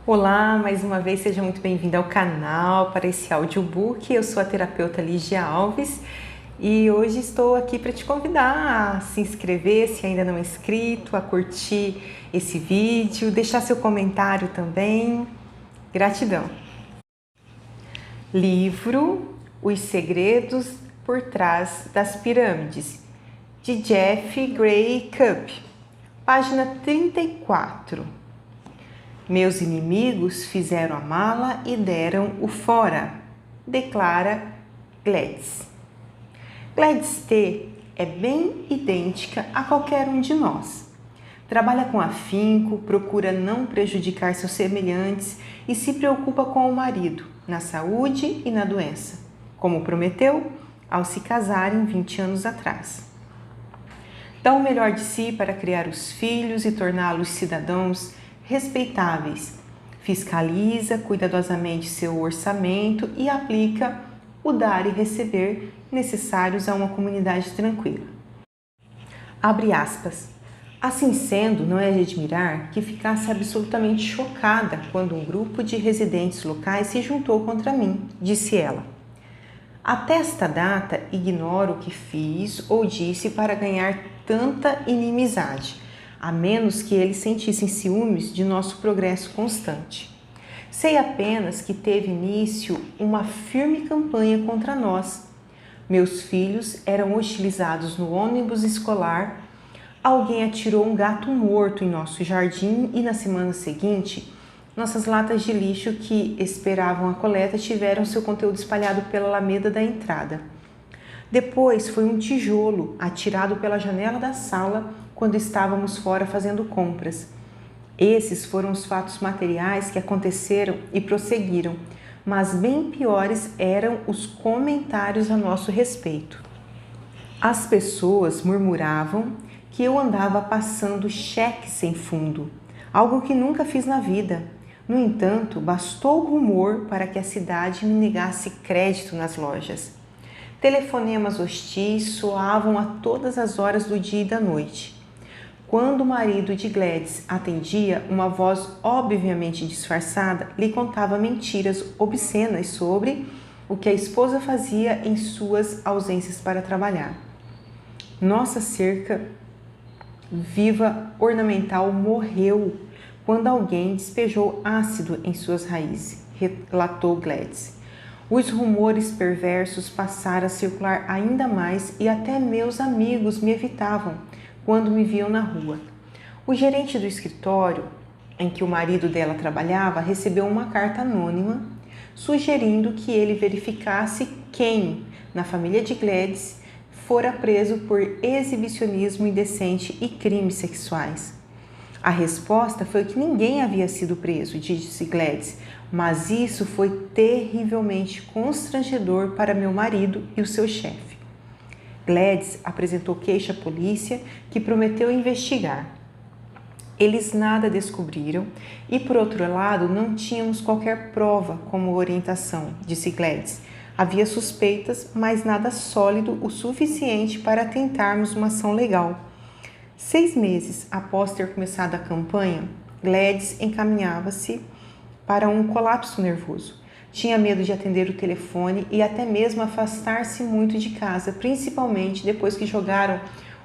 Olá, mais uma vez, seja muito bem-vindo ao canal para esse audiobook. Eu sou a terapeuta Lígia Alves e hoje estou aqui para te convidar a se inscrever, se ainda não é inscrito, a curtir esse vídeo, deixar seu comentário também. Gratidão! Livro Os Segredos por Trás das Pirâmides, de Jeff Gray Cup, página 34. Meus inimigos fizeram a mala e deram o fora, declara Gladys. Gladys T é bem idêntica a qualquer um de nós. Trabalha com afinco, procura não prejudicar seus semelhantes e se preocupa com o marido, na saúde e na doença, como prometeu ao se casarem 20 anos atrás. Dá o melhor de si para criar os filhos e torná-los cidadãos respeitáveis, fiscaliza cuidadosamente seu orçamento e aplica o dar e receber necessários a uma comunidade tranquila. Abre aspas. Assim sendo, não é de admirar que ficasse absolutamente chocada quando um grupo de residentes locais se juntou contra mim, disse ela. Até esta data, ignoro o que fiz ou disse para ganhar tanta inimizade, a menos que eles sentissem ciúmes de nosso progresso constante. Sei apenas que teve início uma firme campanha contra nós. Meus filhos eram hostilizados no ônibus escolar, alguém atirou um gato morto em nosso jardim e na semana seguinte, nossas latas de lixo que esperavam a coleta tiveram seu conteúdo espalhado pela alameda da entrada. Depois foi um tijolo atirado pela janela da sala quando estávamos fora fazendo compras. Esses foram os fatos materiais que aconteceram e prosseguiram, mas bem piores eram os comentários a nosso respeito. As pessoas murmuravam que eu andava passando cheques sem fundo, algo que nunca fiz na vida. No entanto, bastou o rumor para que a cidade me negasse crédito nas lojas. Telefonemas hostis soavam a todas as horas do dia e da noite. Quando o marido de Gladys atendia, uma voz obviamente disfarçada lhe contava mentiras obscenas sobre o que a esposa fazia em suas ausências para trabalhar. Nossa cerca viva ornamental morreu quando alguém despejou ácido em suas raízes, relatou Gladys. Os rumores perversos passaram a circular ainda mais e até meus amigos me evitavam quando me viam na rua. O gerente do escritório em que o marido dela trabalhava recebeu uma carta anônima sugerindo que ele verificasse quem, na família de Gladys, fora preso por exibicionismo indecente e crimes sexuais. A resposta foi que ninguém havia sido preso, disse Gladys, mas isso foi terrivelmente constrangedor para meu marido e o seu chefe. Gladys apresentou queixa à polícia, que prometeu investigar. Eles nada descobriram e, por outro lado, não tínhamos qualquer prova como orientação, disse Gladys. Havia suspeitas, mas nada sólido o suficiente para tentarmos uma ação legal. 6 meses após ter começado a campanha, Gladys encaminhava-se para um colapso nervoso. Tinha medo de atender o telefone e até mesmo afastar-se muito de casa, principalmente depois que jogaram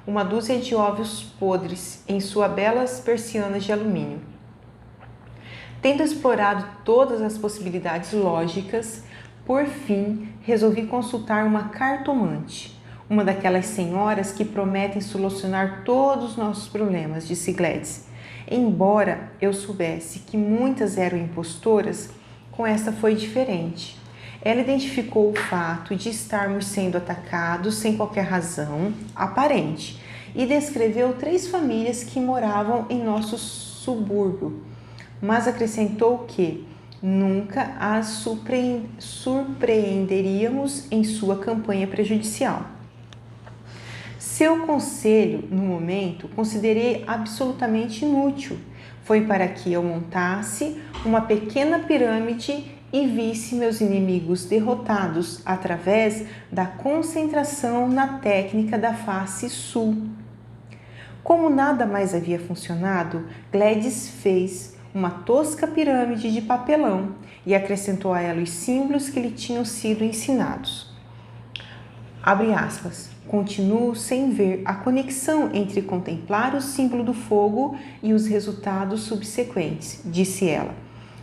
uma dúzia de ovos podres em suas belas persianas de alumínio. Tendo explorado todas as possibilidades lógicas, por fim resolvi consultar uma cartomante, uma daquelas senhoras que prometem solucionar todos os nossos problemas, disse Gladys. Embora eu soubesse que muitas eram impostoras, com esta foi diferente. Ela identificou o fato de estarmos sendo atacados sem qualquer razão aparente e descreveu 3 famílias que moravam em nosso subúrbio, mas acrescentou que nunca as surpreenderíamos em sua campanha prejudicial. Seu conselho, no momento, considerei absolutamente inútil. Foi para que eu montasse uma pequena pirâmide e visse meus inimigos derrotados através da concentração na técnica da face sul. Como nada mais havia funcionado, Gladys fez uma tosca pirâmide de papelão e acrescentou a ela os símbolos que lhe tinham sido ensinados. Abre aspas. Continuo sem ver a conexão entre contemplar o símbolo do fogo e os resultados subsequentes, disse ela.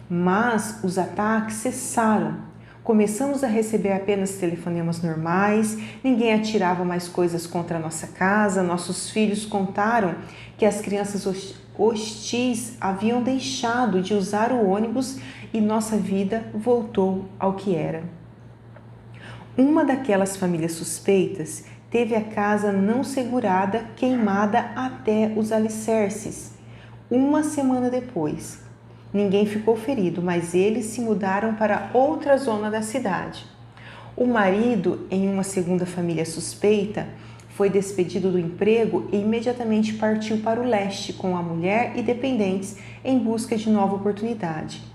Mas os ataques cessaram. Começamos a receber apenas telefonemas normais, ninguém atirava mais coisas contra a nossa casa, nossos filhos contaram que as crianças hostis haviam deixado de usar o ônibus e nossa vida voltou ao que era. Uma daquelas famílias suspeitas teve a casa não segurada queimada até os alicerces. Uma semana depois, ninguém ficou ferido, mas eles se mudaram para outra zona da cidade. O marido, em uma segunda família suspeita, foi despedido do emprego e imediatamente partiu para o leste com a mulher e dependentes em busca de nova oportunidade.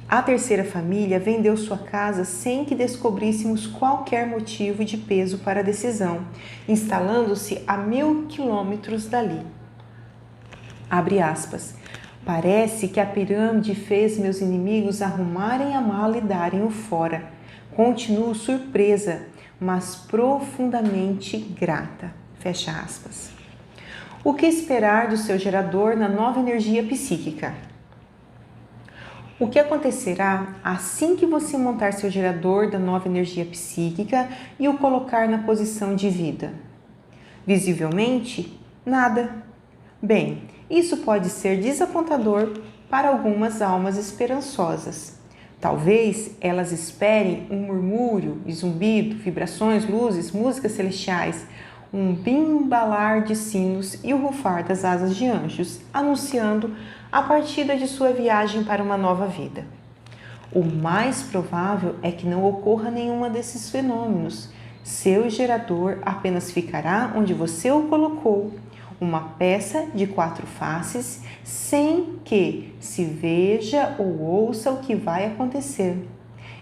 A terceira família vendeu sua casa sem que descobríssemos qualquer motivo de peso para a decisão, instalando-se a 1000 quilômetros dali. Abre aspas. Parece que a pirâmide fez meus inimigos arrumarem a mala e darem-o fora. Continuo surpresa, mas profundamente grata. Fecha aspas. O que esperar do seu gerador na nova energia psíquica? O que acontecerá assim que você montar seu gerador da nova energia psíquica e o colocar na posição de vida? Visivelmente, nada. Bem, isso pode ser desapontador para algumas almas esperançosas. Talvez elas esperem um murmúrio, zumbido, vibrações, luzes, músicas celestiais, um bimbalar de sinos e o rufar das asas de anjos, anunciando a partida de sua viagem para uma nova vida. O mais provável é que não ocorra nenhuma desses fenômenos. Seu gerador apenas ficará onde você o colocou, uma peça de 4 faces, sem que se veja ou ouça o que vai acontecer.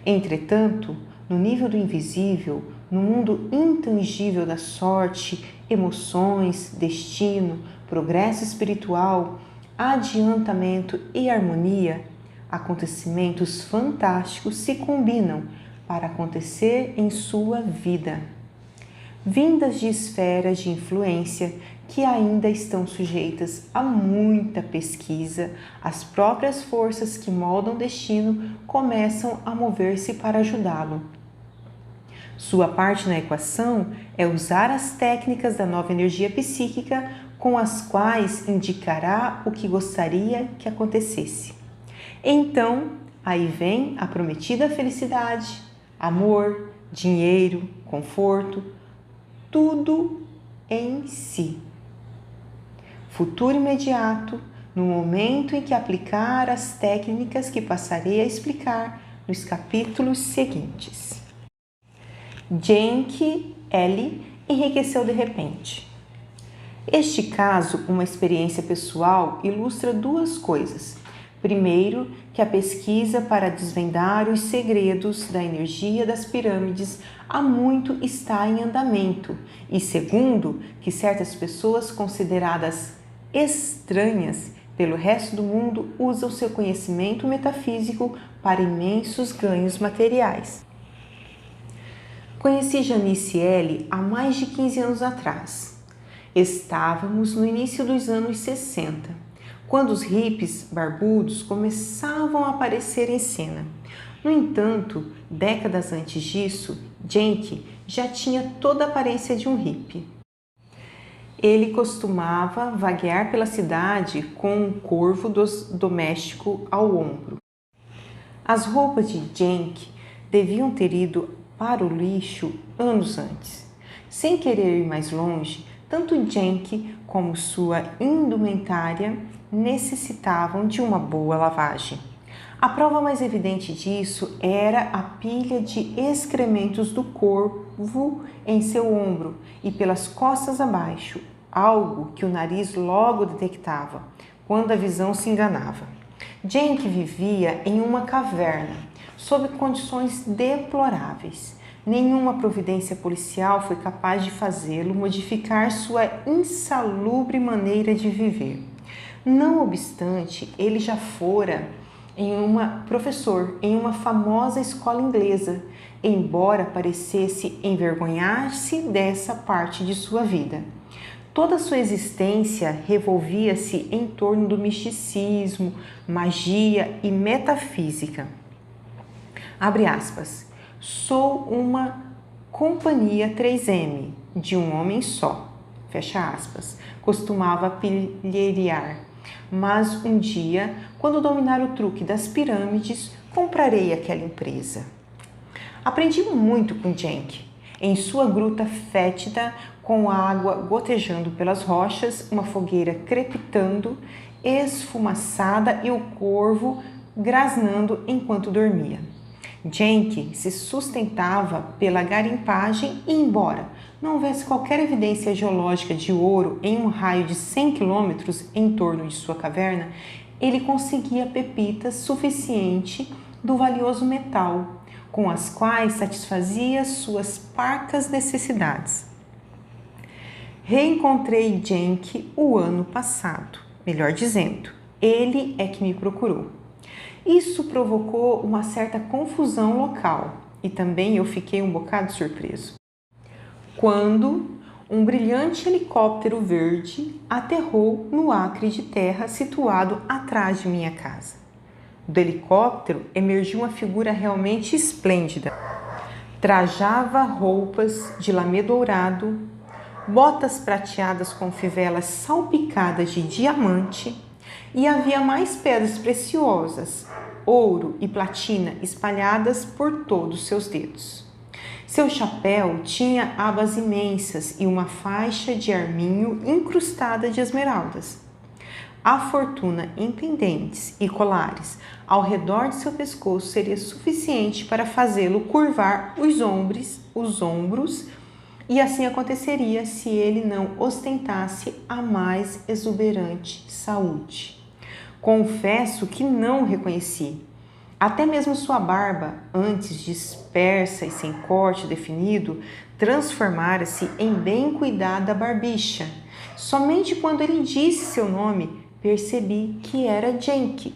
Entretanto, no nível do invisível, no mundo intangível da sorte, emoções, destino, progresso espiritual, adiantamento e harmonia, acontecimentos fantásticos se combinam para acontecer em sua vida. Vindas de esferas de influência que ainda estão sujeitas a muita pesquisa, as próprias forças que moldam o destino começam a mover-se para ajudá-lo. Sua parte na equação é usar as técnicas da nova energia psíquica com as quais indicará o que gostaria que acontecesse. Então, aí vem a prometida felicidade, amor, dinheiro, conforto, tudo em si. Futuro imediato, no momento em que aplicar as técnicas que passarei a explicar nos capítulos seguintes. Genki L. enriqueceu de repente. Este caso, uma experiência pessoal, ilustra 2 coisas. Primeiro, que a pesquisa para desvendar os segredos da energia das pirâmides há muito está em andamento. E segundo, que certas pessoas consideradas estranhas pelo resto do mundo usam seu conhecimento metafísico para imensos ganhos materiais. Conheci Janice L. há mais de 15 anos atrás. Estávamos no início dos anos 60, quando os hippies barbudos começavam a aparecer em cena. No entanto, décadas antes disso, Genki já tinha toda a aparência de um hippie. Ele costumava vaguear pela cidade com um corvo doméstico ao ombro. As roupas de Genki deviam ter ido para o lixo anos antes. Sem querer ir mais longe, tanto Genki como sua indumentária necessitavam de uma boa lavagem. A prova mais evidente disso era a pilha de excrementos do corvo em seu ombro e pelas costas abaixo, algo que o nariz logo detectava, quando a visão se enganava. Genki vivia em uma caverna, sob condições deploráveis. Nenhuma providência policial foi capaz de fazê-lo modificar sua insalubre maneira de viver. Não obstante, ele já fora professor em uma famosa escola inglesa, embora parecesse envergonhar-se dessa parte de sua vida. Toda sua existência revolvia-se em torno do misticismo, magia e metafísica. Abre aspas. Sou uma companhia 3M, de um homem só. Fecha aspas. Costumava pilheriar. Mas um dia, quando dominar o truque das pirâmides, comprarei aquela empresa. Aprendi muito com Cenk. Em sua gruta fétida, com a água gotejando pelas rochas, uma fogueira crepitando, esfumaçada e o corvo grasnando enquanto dormia. Cenk se sustentava pela garimpagem e, embora não houvesse qualquer evidência geológica de ouro em um raio de 100 quilômetros em torno de sua caverna, ele conseguia pepitas suficiente do valioso metal, com as quais satisfazia suas parcas necessidades. Reencontrei Cenk o ano passado, melhor dizendo, ele é que me procurou. Isso provocou uma certa confusão local e também eu fiquei um bocado surpreso. Quando um brilhante helicóptero verde aterrou no acre de terra situado atrás de minha casa. Do helicóptero emergiu uma figura realmente esplêndida. Trajava roupas de lamê dourado, botas prateadas com fivelas salpicadas de diamante e havia mais pedras preciosas, ouro e platina espalhadas por todos seus dedos. Seu chapéu tinha abas imensas e uma faixa de arminho incrustada de esmeraldas. A fortuna em pendentes e colares ao redor de seu pescoço seria suficiente para fazê-lo curvar os ombros, e assim aconteceria se ele não ostentasse a mais exuberante saúde. Confesso que não o reconheci. Até mesmo sua barba, antes dispersa e sem corte definido, transformara-se em bem cuidada barbicha. Somente quando ele disse seu nome, percebi que era Cenk,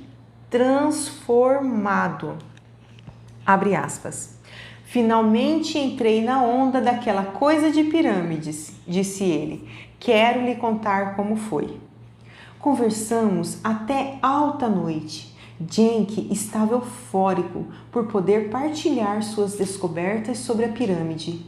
transformado. Abre aspas. Finalmente entrei na onda daquela coisa de pirâmides, disse ele. Quero lhe contar como foi. Conversamos até alta noite. Cenk estava eufórico por poder partilhar suas descobertas sobre a pirâmide.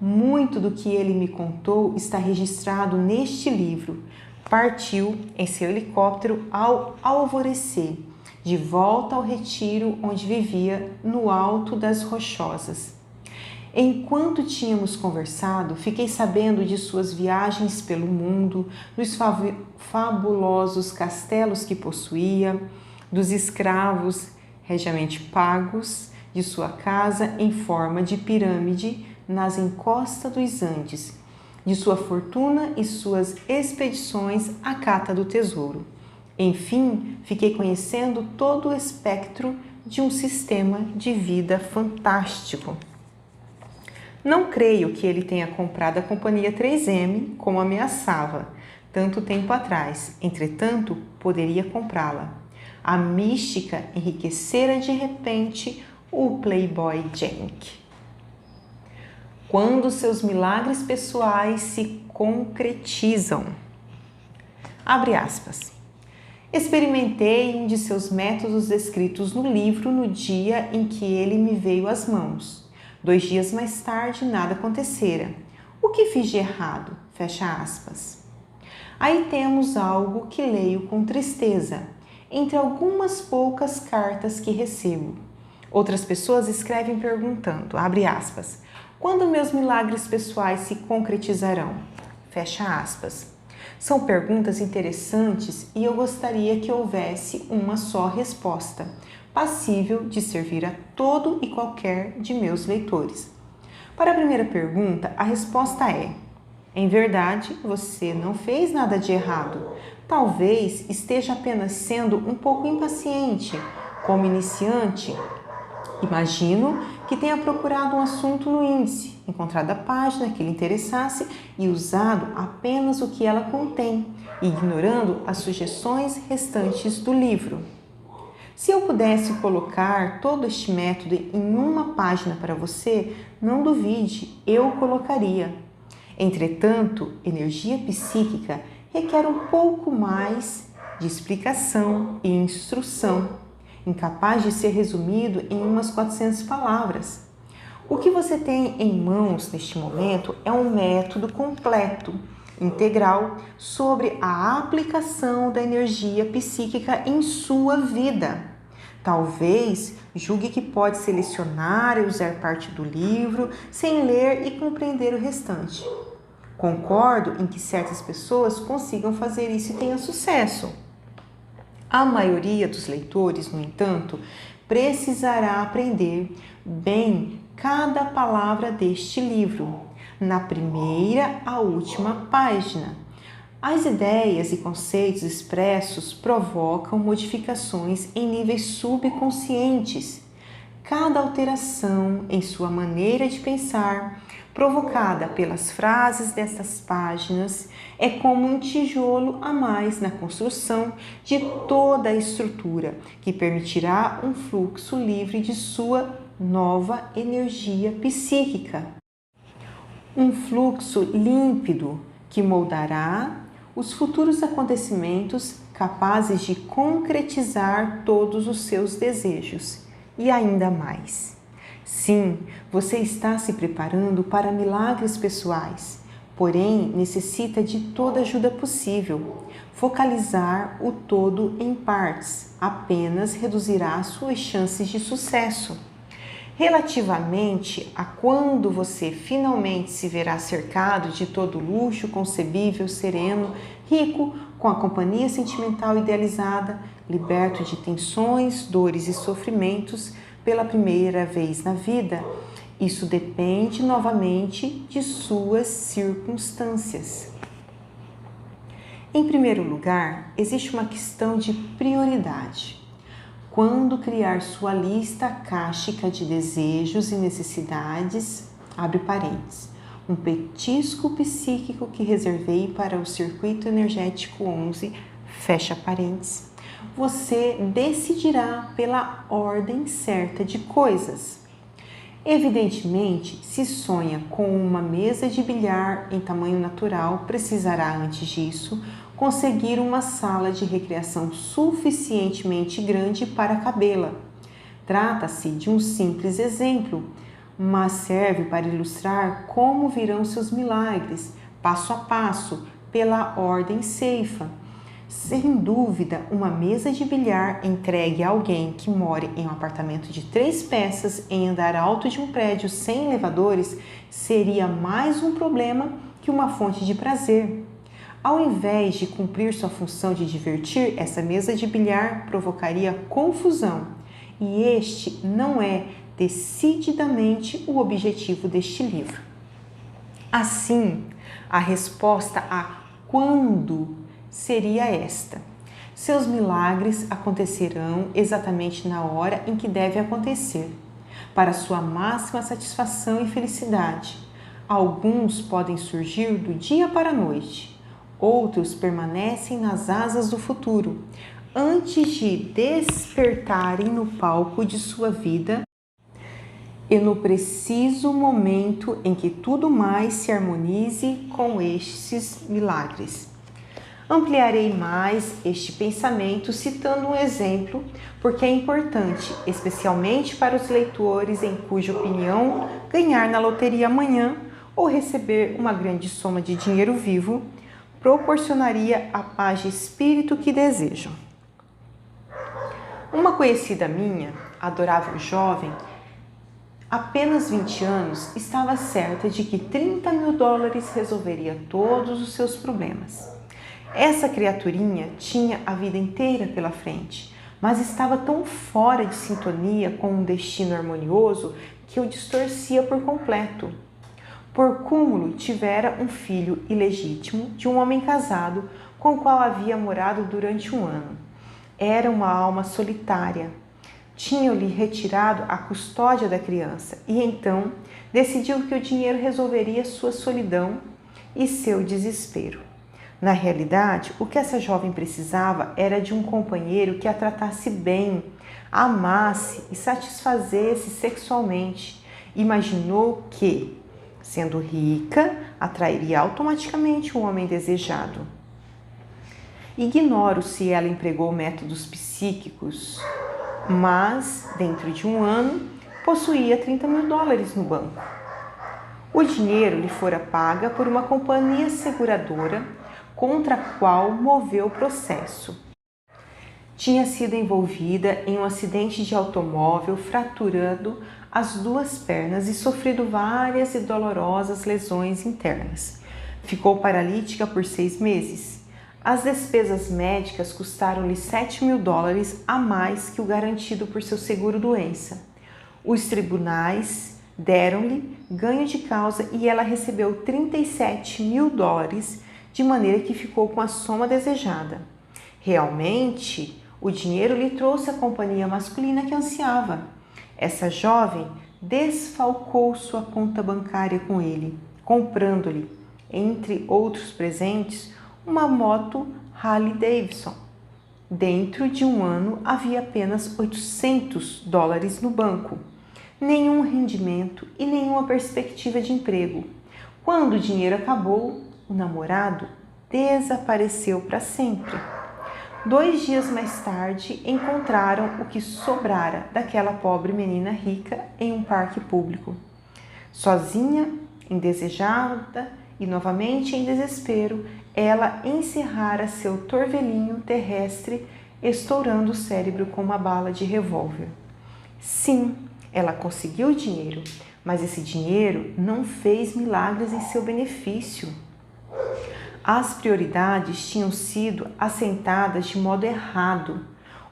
Muito do que ele me contou está registrado neste livro. Partiu em seu helicóptero ao alvorecer, de volta ao retiro onde vivia no alto das Rochosas. Enquanto tínhamos conversado, fiquei sabendo de suas viagens pelo mundo, dos fabulosos castelos que possuía, dos escravos regiamente pagos, de sua casa em forma de pirâmide nas encostas dos Andes, de sua fortuna e suas expedições à cata do tesouro. Enfim, fiquei conhecendo todo o espectro de um sistema de vida fantástico. Não creio que ele tenha comprado a companhia 3M como ameaçava tanto tempo atrás, entretanto, poderia comprá-la. A mística enriquecera de repente o playboy Cenk. Quando seus milagres pessoais se concretizam. Abre aspas. Experimentei um de seus métodos descritos no livro no dia em que ele me veio às mãos. 2 dias mais tarde, nada acontecera. O que fiz de errado? Fecha aspas. Aí temos algo que leio com tristeza, entre algumas poucas cartas que recebo. Outras pessoas escrevem perguntando, abre aspas, quando meus milagres pessoais se concretizarão? Fecha aspas. São perguntas interessantes e eu gostaria que houvesse uma só resposta, passível de servir a todo e qualquer de meus leitores. Para a primeira pergunta, a resposta é: em verdade, você não fez nada de errado. Talvez esteja apenas sendo um pouco impaciente. Como iniciante, imagino que tenha procurado um assunto no índice, encontrado a página que lhe interessasse e usado apenas o que ela contém, ignorando as sugestões restantes do livro. Se eu pudesse colocar todo este método em uma página para você, não duvide, eu colocaria. Entretanto, energia psíquica requer um pouco mais de explicação e instrução, incapaz de ser resumido em umas 400 palavras. O que você tem em mãos neste momento é um método completo, integral, sobre a aplicação da energia psíquica em sua vida. Talvez julgue que pode selecionar e usar parte do livro sem ler e compreender o restante. Concordo em que certas pessoas consigam fazer isso e tenham sucesso. A maioria dos leitores, no entanto, precisará aprender bem cada palavra deste livro, na primeira à última página. As ideias e conceitos expressos provocam modificações em níveis subconscientes. Cada alteração em sua maneira de pensar, provocada pelas frases destas páginas, é como um tijolo a mais na construção de toda a estrutura, que permitirá um fluxo livre de sua nova energia psíquica. Um fluxo límpido que moldará os futuros acontecimentos capazes de concretizar todos os seus desejos e ainda mais. Sim, você está se preparando para milagres pessoais, porém necessita de toda ajuda possível. Focalizar o todo em partes apenas reduzirá suas chances de sucesso. Relativamente a quando você finalmente se verá cercado de todo luxo concebível, sereno, rico, com a companhia sentimental idealizada, liberto de tensões, dores e sofrimentos pela primeira vez na vida, isso depende novamente de suas circunstâncias. Em primeiro lugar, existe uma questão de prioridade. Quando criar sua lista akáshica de desejos e necessidades, abre parênteses, um petisco psíquico que reservei para o circuito energético 11, fecha parênteses, você decidirá pela ordem certa de coisas. Evidentemente, se sonha com uma mesa de bilhar em tamanho natural, precisará antes disso conseguir uma sala de recreação suficientemente grande para cabê-la. Trata-se de um simples exemplo, mas serve para ilustrar como virão seus milagres, passo a passo, pela ordem ceifa. Sem dúvida, uma mesa de bilhar entregue a alguém que more em um apartamento de 3 peças em andar alto de um prédio sem elevadores seria mais um problema que uma fonte de prazer. Ao invés de cumprir sua função de divertir, essa mesa de bilhar provocaria confusão, e este não é decididamente o objetivo deste livro. Assim, a resposta a quando seria esta: seus milagres acontecerão exatamente na hora em que deve acontecer, para sua máxima satisfação e felicidade. Alguns podem surgir do dia para a noite. Outros permanecem nas asas do futuro, antes de despertarem no palco de sua vida e no preciso momento em que tudo mais se harmonize com estes milagres. Ampliarei mais este pensamento citando um exemplo, porque é importante, especialmente para os leitores em cuja opinião ganhar na loteria amanhã ou receber uma grande soma de dinheiro vivo proporcionaria a paz de espírito que desejam. Uma conhecida minha, adorável jovem, apenas 20 anos, estava certa de que $30.000 resolveria todos os seus problemas. Essa criaturinha tinha a vida inteira pela frente, mas estava tão fora de sintonia com um destino harmonioso que o distorcia por completo. Por cúmulo, tivera um filho ilegítimo de um homem casado com o qual havia morado durante 1 ano. Era uma alma solitária. tinham-lhe retirado a custódia da criança e então decidiu que o dinheiro resolveria sua solidão e seu desespero. Na realidade, o que essa jovem precisava era de um companheiro que a tratasse bem, a amasse e satisfazesse sexualmente. Imaginou que, sendo rica, atrairia automaticamente o homem desejado. Ignoro se ela empregou métodos psíquicos, mas, dentro de um ano, possuía $30 mil no banco. O dinheiro lhe fora paga por uma companhia seguradora contra a qual moveu o processo. Tinha sido envolvida em um acidente de automóvel, fraturando as 2 pernas e sofrido várias e dolorosas lesões internas. Ficou paralítica por 6 meses. As despesas médicas custaram-lhe $7 mil a mais que o garantido por seu seguro-doença. Os tribunais deram-lhe ganho de causa e ela recebeu $37 mil, de maneira que ficou com a soma desejada. Realmente, o dinheiro lhe trouxe a companhia masculina que ansiava. Essa jovem desfalcou sua conta bancária com ele, comprando-lhe, entre outros presentes, uma moto Harley Davidson. Dentro de um ano havia apenas $800 no banco, nenhum rendimento e nenhuma perspectiva de emprego. Quando o dinheiro acabou, o namorado desapareceu para sempre. 2 dias mais tarde, encontraram o que sobrara daquela pobre menina rica em um parque público. Sozinha, indesejada e novamente em desespero, ela encerrara seu torvelinho terrestre, estourando o cérebro com uma bala de revólver. Sim, ela conseguiu o dinheiro, mas esse dinheiro não fez milagres em seu benefício. As prioridades tinham sido assentadas de modo errado.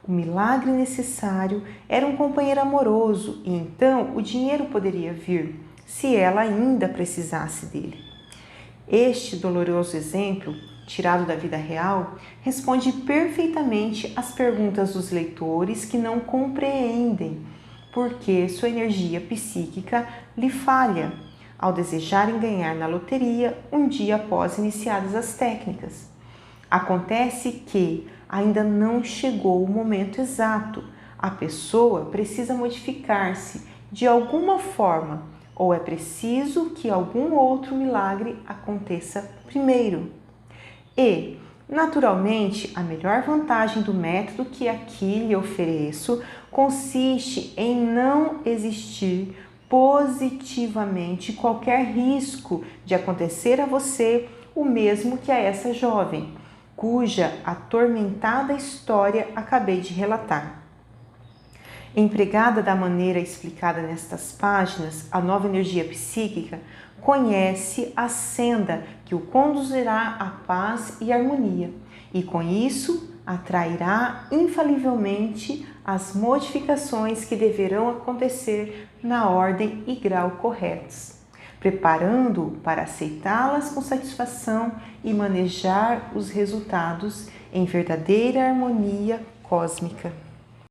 O milagre necessário era um companheiro amoroso e então o dinheiro poderia vir, se ela ainda precisasse dele. Este doloroso exemplo, tirado da vida real, responde perfeitamente às perguntas dos leitores que não compreendem porque sua energia psíquica lhe falha ao desejarem ganhar na loteria um dia após iniciadas as técnicas. Acontece que ainda não chegou o momento exato. A pessoa precisa modificar-se de alguma forma ou é preciso que algum outro milagre aconteça primeiro. E, naturalmente, a melhor vantagem do método que aqui lhe ofereço consiste em não existir positivamente qualquer risco de acontecer a você o mesmo que a essa jovem, cuja atormentada história acabei de relatar. Empregada da maneira explicada nestas páginas, a nova energia psíquica conhece a senda que o conduzirá à paz e harmonia, e com isso atrairá infalivelmente as modificações que deverão acontecer na ordem e grau corretos, preparando-o para aceitá-las com satisfação e manejar os resultados em verdadeira harmonia cósmica.